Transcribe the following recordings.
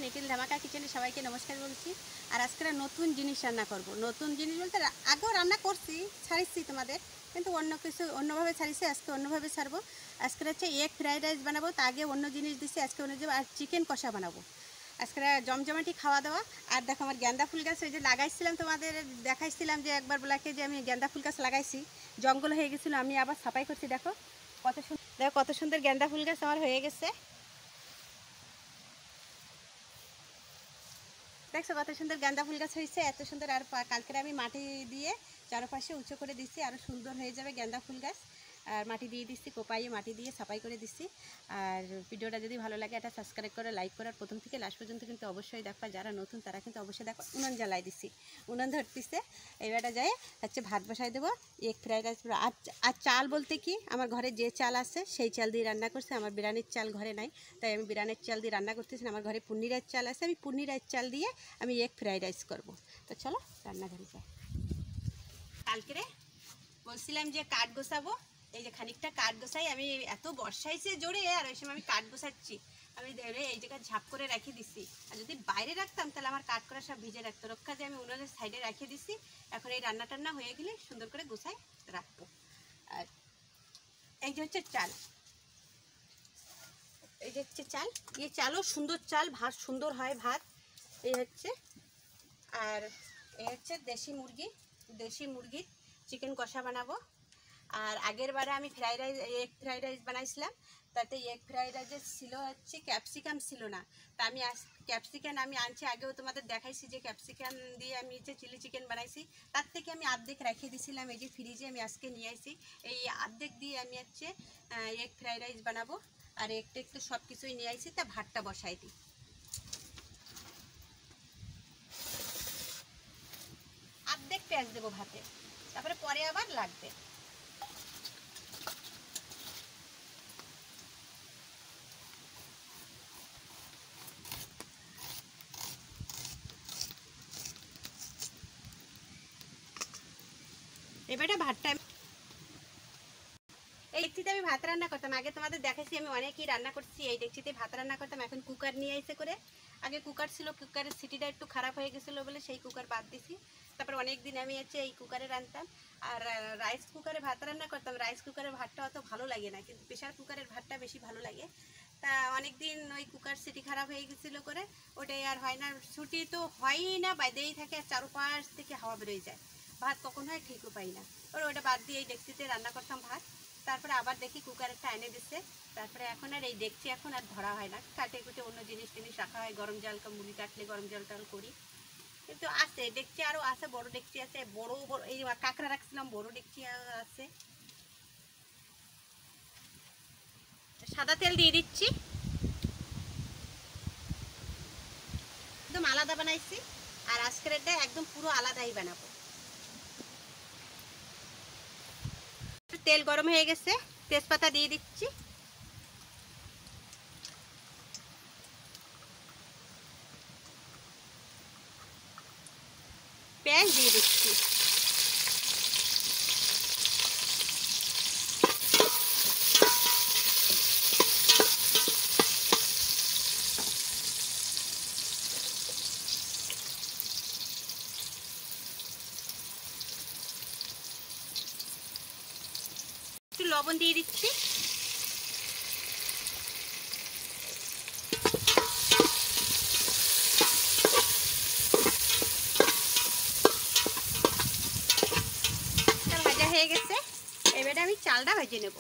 নিখিল ধামাকা কিচেনে সবাইকে নমস্কার বলছি। আর আজকে নতুন জিনিস রান্না করব। নতুন জিনিস বলতে আগেও রান্না করছি, ছাড়িয়েছি তোমাদের, কিন্তু অন্যভাবে ছাড়িয়েছি। আজকে অন্যভাবে ছাড়বো। আজকে হচ্ছে এগ ফ্রাইড রাইস বানাবো। তা আগে অন্য জিনিস দিচ্ছি, আজকে অন্য আর চিকেন কষা বানাবো। আজকে জমজমাটি খাওয়া দাওয়া। আর দেখো আমার গেন্দা ফুল গাছ ওই যে লাগাইছিলাম, তোমাদের দেখাইছিলাম যে একবার বলাকে যে আমি গেন্দা ফুল গাছ লাগাইছি, জঙ্গল হয়ে গেছিলো, আমি আবার সাফাই করছি। দেখো কত সুন্দর গেন্দা ফুল গাছ আমার হয়ে গেছে। দেখছো কত সুন্দর গাঁদা ফুল গাছ হয়েছে, এত সুন্দর। আর কালকে আমি মাটি দিয়ে চারপাশে উঁচু করে দিচ্ছি, আরও সুন্দর হয়ে যাবে গাঁদা ফুল গাছ। আর মাটি দিয়ে দিচ্ছি, কোপাইয়ে মাটি দিয়ে সাফাই করে দিচ্ছি। আর ভিডিওটা যদি ভালো লাগে এটা সাবস্ক্রাইব করে লাইক করার, প্রথম থেকে লাস্ট পর্যন্ত কিন্তু অবশ্যই দেখবা। যারা নতুন তারা কিন্তু অবশ্যই দেখো। উনুন জ্বালাই দিচ্ছি, উনুন ধরতেছে। এবারটা যায় হচ্ছে ভাত বসাই দেবো, এগ ফ্রাইড রাইস। আর চাল বলতে কি, আমার ঘরে যে চাল আছে সেই চাল দিয়ে রান্না করছে। আমার বিরিয়ানির চাল ঘরে নাই, তাই আমি বিরিয়ানির চাল দিয়ে রান্না করতেছি। আমার ঘরে পনিরের চাল আছে, আমি পনিরের চাল দিয়ে আমি এগ ফ্রাইড রাইস করবো। তো চলো রান্নাঘরে যাই। কালকে বলছিলাম যে কাঠ গোছাবো, এই যে খানিকটা কাঠ গোছাই। আমি এত বর্ষাইছে জোরে, আর ওই সময় আমি কাঠ গোছাচ্ছি। আমি এই জায়গায় ঝাপ করে রেখে দিচ্ছি। আর যদি বাইরে রাখতাম তাহলে আমার কাঠ করা সব ভিজে রাখতো। রক্ষা যে আমি উনুনের সাইডে রেখে দিচ্ছি। এখন এই রান্না টান্না হয়ে গেলে সুন্দর করে গোছাই রাখবো। আর এই যে হচ্ছে চাল, এই যে হচ্ছে চাল, এই চালও সুন্দর চাল, ভাত সুন্দর হয় ভাত। এই হচ্ছে, আর এই হচ্ছে দেশি মুরগির চিকেন কষা বানাবো। আর আগের বারে আমি এগ ফ্রাইড রাইস বানাইছিলাম, তাতে এগ ফ্রাইড রাইসে ছিল হচ্ছে ক্যাপসিকাম ছিল না। তা আমি ক্যাপসিকাম আমি আনছি, আগেও তোমাদের দেখাইছি যে ক্যাপসিকাম দিয়ে আমি হচ্ছে চিলি চিকেন বানাইছি। তার থেকে আমি অর্ধেক রেখে দিয়েছিলাম এই যে ফ্রিজে, আমি আজকে নিয়ে আসি। এই অর্ধেক দিয়ে আমি হচ্ছে এগ ফ্রাইড রাইস বানাবো। আর একটু সব কিছুই নিয়ে আসি, তা ভাতটা বসাই দিই। অর্ধেক পেঁয়াজ দেবো ভাতে, তারপরে পরে আবার লাগবে। এবারে ভাতটা এই ডেকচিতে আমি ভাত রান্না করতাম। আগে তোমাদের দেখাইছি আমি অনেকই রান্না করছি, এই ডেকচিতে ভাত রান্না করতাম। এখন কুকার নিয়ে এসে করে, আগে কুকার ছিল, কুকারের সিটিটা একটু খারাপ হয়ে গেছিলো বলে সেই কুকার বাদ দিছি। তারপর অনেক দিন আমি হচ্ছে এই কুকারে রান্নতাম। আর রাইস কুকারে ভাত রান্না করতাম। রাইস কুকারের ভাতটা অত ভালো লাগে না, কিন্তু প্রেশার কুকারের ভাতটা বেশি ভালো লাগে। তা অনেক দিন ওই কুকার সিটি খারাপ হয়ে গেছিলো করে ওটাই আর হয় না। ছুটি তো হয়ই না, বাইরেই থাকে, আর চারপাশ থেকে হাওয়া বেরোয় যায়, ভাত কখন হয় ঠিকও পাই না। ওটা বাদ দিয়ে এই ডেকচিতে রান্না করতাম ভাত। তারপরে আবার দেখি কুকারটা এনে দিচ্ছে। তারপরে এখন আর এই ডেকচি এখন আর ধরা হয় না, কাটে কুটে অন্য জিনিস রাখা হয়। গরম জল মুড়ি কাটলে গরম জল টল করি। কিন্তু আছে ডেকচি, আরও আছে, বড় ডেকচি আছে, বড় বড় এই কাঁকড়া রাখছিলাম, বড় ডেকচি আছে। সাদা তেল দিয়ে দিচ্ছি, একদম আলাদা বানাইছি। আর আজকের এটা একদম পুরো আলাদাই বানাবো। তেল গরম হয়ে গেছে, তেজপাতা দিয়ে দিচ্ছি, পেঁয়াজ দিয়ে দিচ্ছি, একটু লবণ দিয়ে দিচ্ছি, ভাজা হয়ে গেছে। এবারে আমি চালটা ভেজে নেব।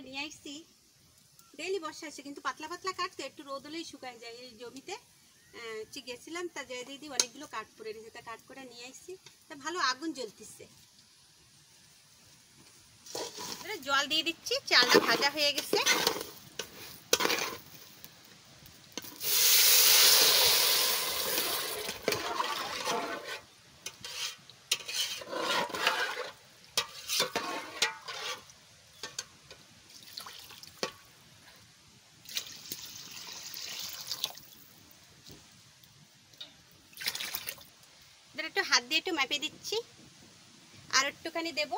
নিয়ে আসছি, ডেইলি বর্ষা আসছে, কিন্তু পাতলা পাতলা কাটতে একটু রোদ হলেই শুকায় যায়। এই জমিতে গেছিলাম, তা জয় দিদি অনেকগুলো কাঠ পড়ে রয়েছে, তা কাঠ করে নিয়ে আসছি। তা ভালো আগুন জ্বলতেছে। জল দিয়ে দিচ্ছি, চালটা ভাজা হয়ে গেছে। একটু হাত দিয়ে একটু মেপে দিচ্ছি, আর একটুখানি দেব।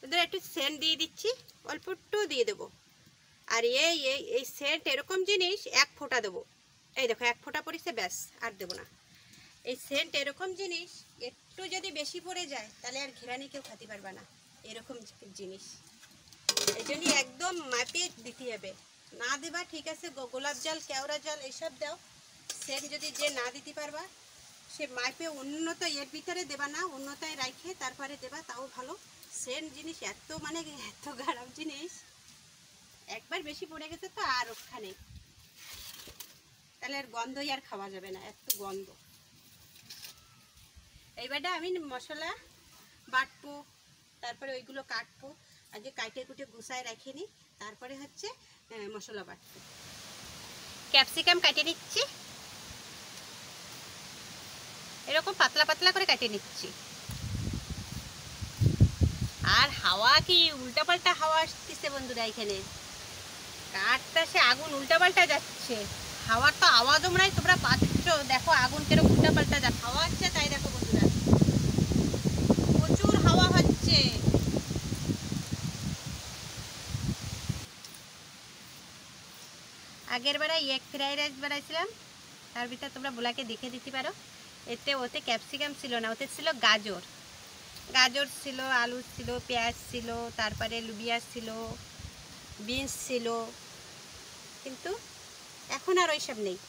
এদের একটু সেন্ট দিয়ে দিচ্ছি, অল্প একটু দিয়ে দেবো। আর এই সেন্ট এরকম জিনিস 1 ফোঁটা দেবো। এই দেখো 1 ফোঁটা পড়েছে, ব্যাস, আর দেবো না। এই সেন্ট এরকম জিনিস একটু যদি বেশি পড়ে যায় তাহলে আর ঘেরানি কেউ খেতে পারবে না, এরকম জিনিস। এই জন্য একদম মাপে দিতে হবে। না দেবা ঠিক আছে, গোলাপ জল, কেওড়া জল এসব দাও, সেন্ট যদি যে না দিতে পারবা সে মাপে উন্নত এর ভিতরে দেবা না, উন্নতায় রাখে তারপরে দেবা, তাও ভালো। সেন্ট জিনিস এত মানে এত খারাপ জিনিস, একবার বেশি পড়ে গেছে তো আর ওখানে, তাহলে আর গন্ধই আর খাওয়া যাবে না, এত গন্ধ। এইবারটা আমি মশলা বাটবো, তারপরে ওইগুলো কাটবো, আগে কাটে কুটে গুছায় রেখে নিই, তারপরে হচ্ছে মশলা বাটবো। ক্যাপসিকাম কাটে নিচ্ছি, এরকম পাতলা পাতলা করে কাটে নিচ্ছি। আর হাওয়া কি উল্টাপাল্টা হাওয়া আসতেছে বন্ধুরা, এখানে কাঠটা সে আগুন উল্টাপাল্টা যাচ্ছে, হাওয়ার তো আওয়াজ তোমরা পাচ্ছ, দেখো আগুন কিরকম উল্টাপাল্টা যাচ্ছে, হাওয়া হচ্ছে তাই দেখো বন্ধুরা, প্রচুর হাওয়া হচ্ছে। আগের বেলায় এক ফ্রাইড রাইস বানাইছিলাম, তার ভিতরে তোমরা বোলাকে দেখে দিতে পারো, ওতে ক্যাপসিকাম ছিল না, ওতে ছিল গাজর। গাজর ছিল, আলু ছিল, পেঁয়াজ ছিল, তারপরে লুবিয়া ছিল, বিনস ছিল, কিন্তু এখন আর ওইসব নেই।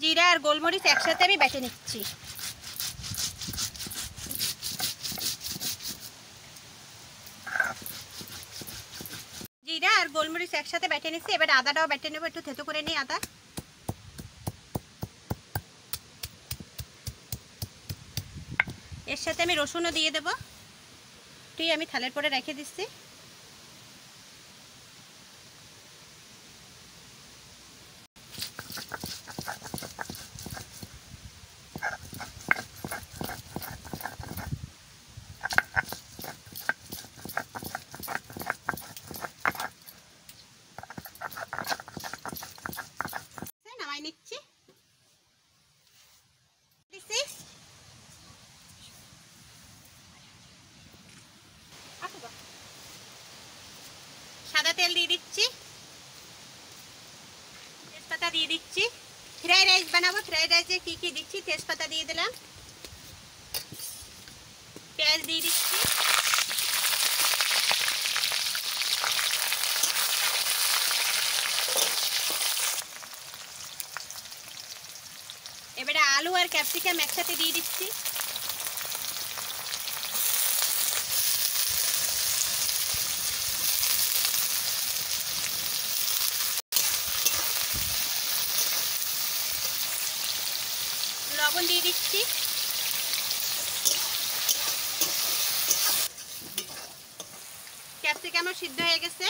জিরা আর গোলমরিচ একসাথে আমি বেটে নিচ্ছি। জিরা আর গোলমরিচ একসাথে বেটে নিচ্ছি, এবার আদাটাও বেটে নেবো, একটু থেতো করে নিই আদা। এর সাথে আমি রসুনও দিয়ে দেবো, তুই আমি থালের পরে রেখে দিচ্ছি। নামাই নিচ্ছি, সাদা তেল দিয়ে দিচ্ছি, তেজপাতা দিয়ে দিচ্ছি। ফ্রাইড রাইস বানাবো, ফ্রাইড রাইসে কি কি দিচ্ছি, তেজপাতা দিয়ে দিলাম, পেঁয়াজ দিয়ে দিচ্ছি, এবারে আলু আর ক্যাপসিকাম একসাথে দিয়ে দিচ্ছি। লবণ দিয়ে দিচ্ছি, ক্যাপসিকামও সিদ্ধ হয়ে গেছে,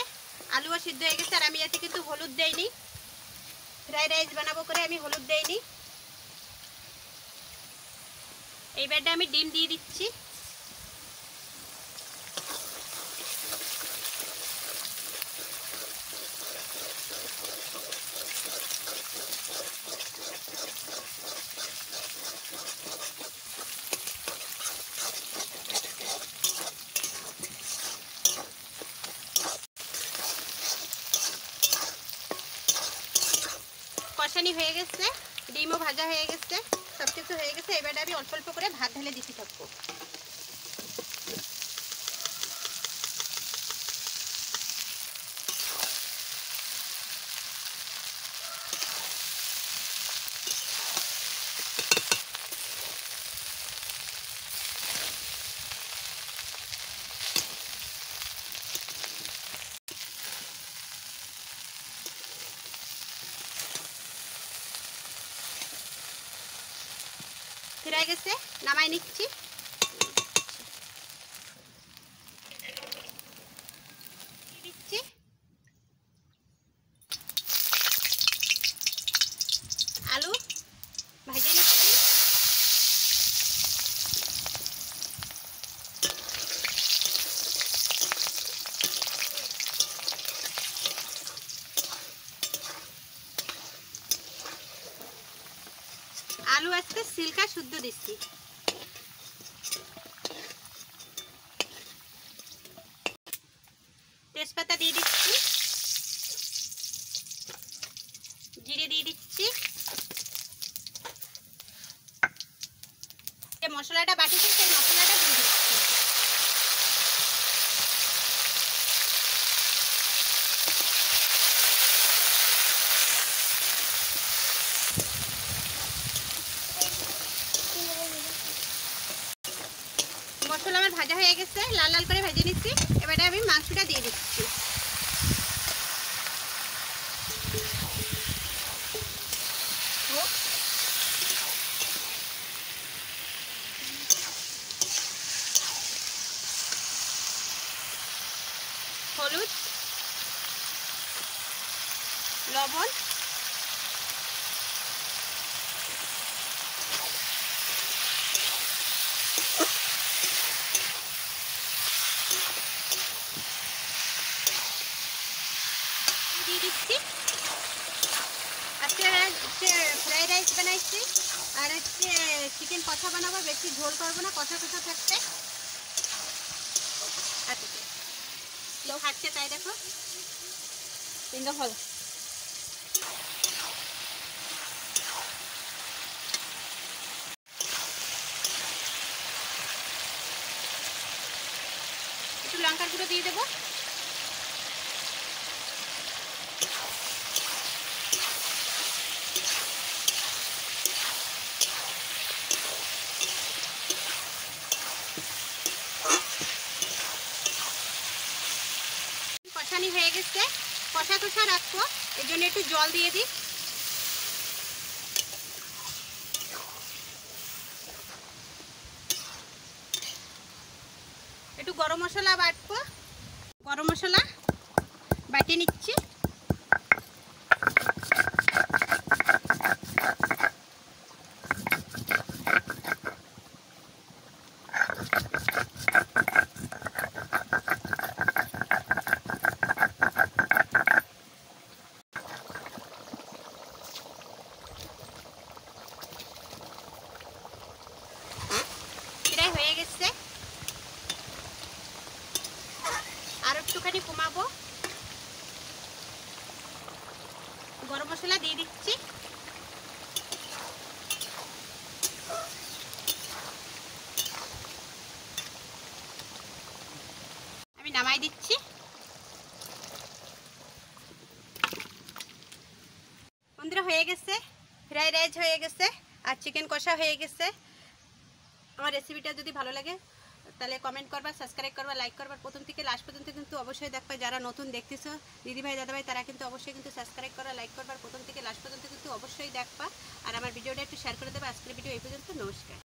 আলুও সিদ্ধ হয়ে গেছে, আর আমি এতে কিন্তু হলুদ দেইনি, ফ্রাইড রাইস বানাবো করে আমি হলুদ দেইনি। এইবারটা আমি ডিম দিয়ে দিচ্ছি, কষানি হয়ে গেছে, ডিমও ভাজা হয়ে গেছে, সব কিছু হয়ে গেছে। এবারে আমি অল্প অল্প করে ভাত ঢেলে দিতে থাকবো। ফিরে গেছে, নামাই নিচ্ছি। দিচ্ছি আলু ভাজে নিচ্ছি। আলু আজকে সিল্কা শুদ্ধ দিচ্ছি। তেজপাতা দিয়ে দিচ্ছি, জিরে দিয়ে দিচ্ছি, যে মশলাটা বাটিছি সেই মশলাটা দিয়ে দিচ্ছি। মশলা আমার ভাজা হয়ে গেছে, লাল লাল করে ভেজে নিচ্ছি। এবারে আমি মাংসটা দিয়ে দিচ্ছি। হলুদ, লবণ, দিয়ে দিচ্ছি। আজকে ফ্রাইড রাইস বানাইছি, আর হচ্ছে চিকেন কষা বানাবো, বেশি ঝোল করবো না, কষা কষা থাকতে। লোক খাচ্ছে তাই দেখো তিনটা ফল। একটু লঙ্কার গুঁড়ো দিয়ে দেবো। কষানি হয়ে গেছে, কষা কষা রাখবো, এর জন্য একটু জল দিয়ে দিই। একটু গরম মশলা বাটবো, গরম মশলা বাটিয়ে নিচ্ছি। এটাই হয়ে গেছে, আর একটুখানি কমাবো। গরম মশলা দিয়ে দিচ্ছি। আমি নামাই দিচ্ছি। বন্ধুরা হয়ে গেছে, ফ্রাইড রাইস হয়ে গেছে, আর চিকেন কষা হয়ে গেছে। আমার রেসিপিটা যদি ভালো লাগে তাহলে কমেন্ট করবা, সাবস্ক্রাইব করবা, লাইক করবা। প্রথম থেকে লাস্ট পর্যন্ত কিন্তু অবশ্যই দেখবা। যারা নতুন দেখতেছো দিদিভাই দাদাভাই, তারা কিন্তু অবশ্যই কিন্তু সাবস্ক্রাইব করা, লাইক করবার, প্রথম থেকে লাস্ট পর্যন্ত কিন্তু অবশ্যই দেখবা। আর আমার ভিডিওটা একটু শেয়ার করে দেবে। আজকের ভিডিও এই পর্যন্ত। নমস্কার।